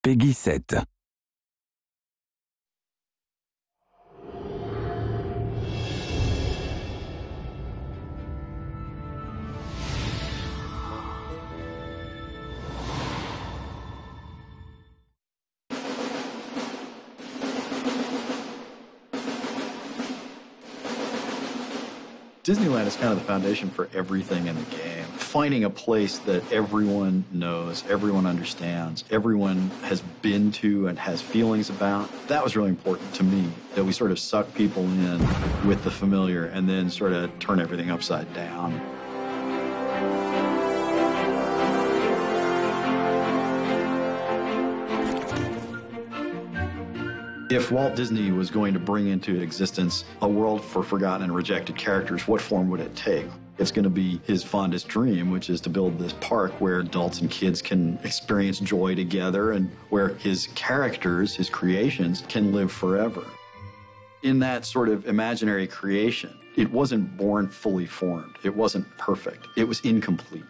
Peggy 7. Disneyland is kind of the foundation for everything in the game. Finding a place that everyone knows, everyone understands, everyone has been to and has feelings about, that was really important to me, that we sort of suck people in with the familiar and then sort of turn everything upside down. If Walt Disney was going to bring into existence a world for forgotten and rejected characters, what form would it take? It's going to be his fondest dream, which is to build this park where adults and kids can experience joy together and where his characters, his creations, can live forever. In that sort of imaginary creation, it wasn't born fully formed. It wasn't perfect. It was incomplete.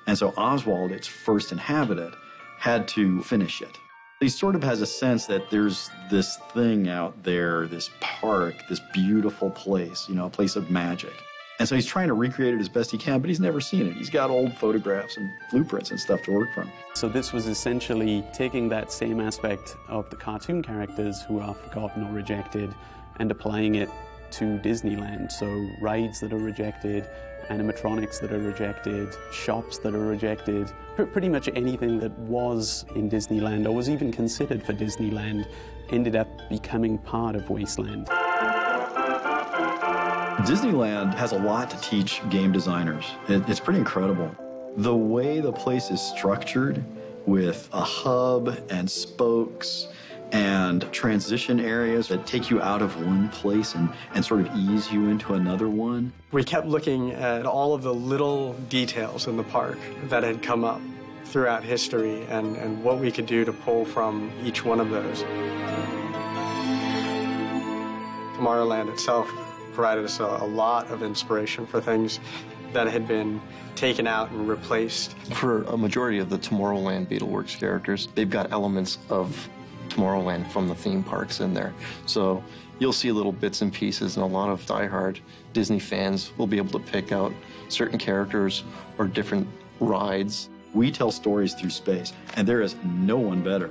And so Oswald, its first inhabitant, had to finish it. He sort of has a sense that there's this thing out there, this park, this beautiful place, a place of magic. And so he's trying to recreate it as best he can, but he's never seen it. He's got old photographs and blueprints and stuff to work from. So this was essentially taking that same aspect of the cartoon characters who are forgotten or rejected and applying it to Disneyland. So rides that are rejected, animatronics that are rejected, shops that are rejected, pretty much anything that was in Disneyland or was even considered for Disneyland ended up becoming part of Wasteland. Disneyland has a lot to teach game designers. It's pretty incredible. The way the place is structured with a hub and spokes and transition areas that take you out of one place and sort of ease you into another one. We kept looking at all of the little details in the park that had come up throughout history and what we could do to pull from each one of those. Tomorrowland itself provided us a lot of inspiration for things that had been taken out and replaced. For a majority of the Tomorrowland Beetleworks characters, they've got elements of Tomorrowland from the theme parks in there. So you'll see little bits and pieces, and a lot of diehard Disney fans will be able to pick out certain characters or different rides. We tell stories through space, and there is no one better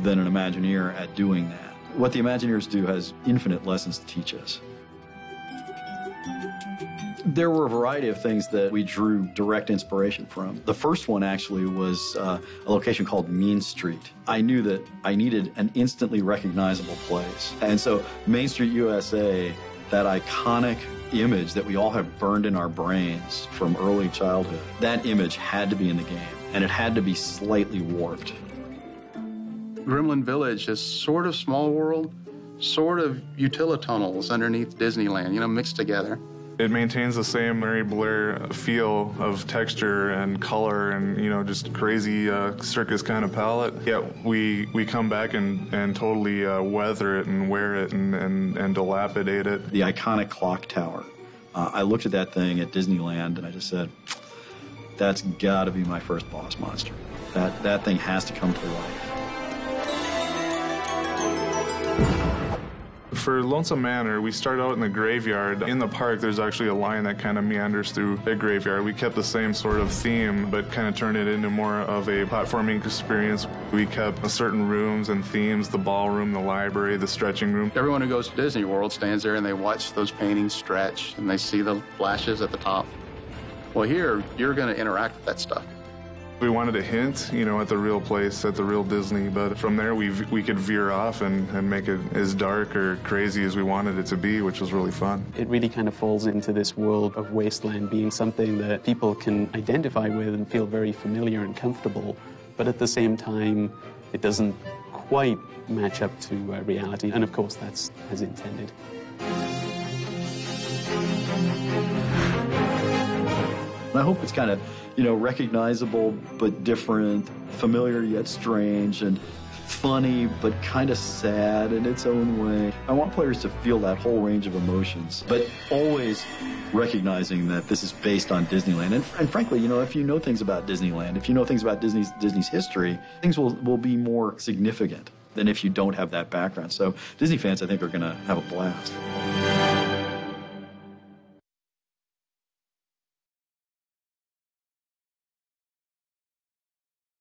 than an Imagineer at doing that. What the Imagineers do has infinite lessons to teach us. There were a variety of things that we drew direct inspiration from. The first one actually was a location called Mean Street. I knew that I needed an instantly recognizable place. And so Main Street, USA, that iconic image that we all have burned in our brains from early childhood, that image had to be in the game, and it had to be slightly warped. Gremlin Village is sort of Small World, sort of utilitunnels underneath Disneyland, mixed together. It maintains the same Mary Blair feel of texture and color and, just crazy circus kind of palette. Yet we come back and totally weather it and wear it and dilapidate it. The iconic clock tower. I looked at that thing at Disneyland and I just said, that's got to be my first boss monster. That thing has to come to life. For Lonesome Manor, we start out in the graveyard. In the park, there's actually a line that kind of meanders through the graveyard. We kept the same sort of theme, but kind of turned it into more of a platforming experience. We kept certain rooms and themes, the ballroom, the library, the stretching room. Everyone who goes to Disney World stands there and they watch those paintings stretch and they see the flashes at the top. Well, here, you're going to interact with that stuff. We wanted to hint, at the real place, at the real Disney, but from there we could veer off and make it as dark or crazy as we wanted it to be, which was really fun. It really kind of falls into this world of Wasteland being something that people can identify with and feel very familiar and comfortable, but at the same time, it doesn't quite match up to reality, and of course that's as intended. I hope it's kind of, recognizable but different, familiar yet strange, and funny, but kind of sad in its own way. I want players to feel that whole range of emotions, but always recognizing that this is based on Disneyland. And frankly, you know, if you know things about Disneyland, if you know things about Disney's history, things will be more significant than if you don't have that background. So Disney fans, I think, are going to have a blast.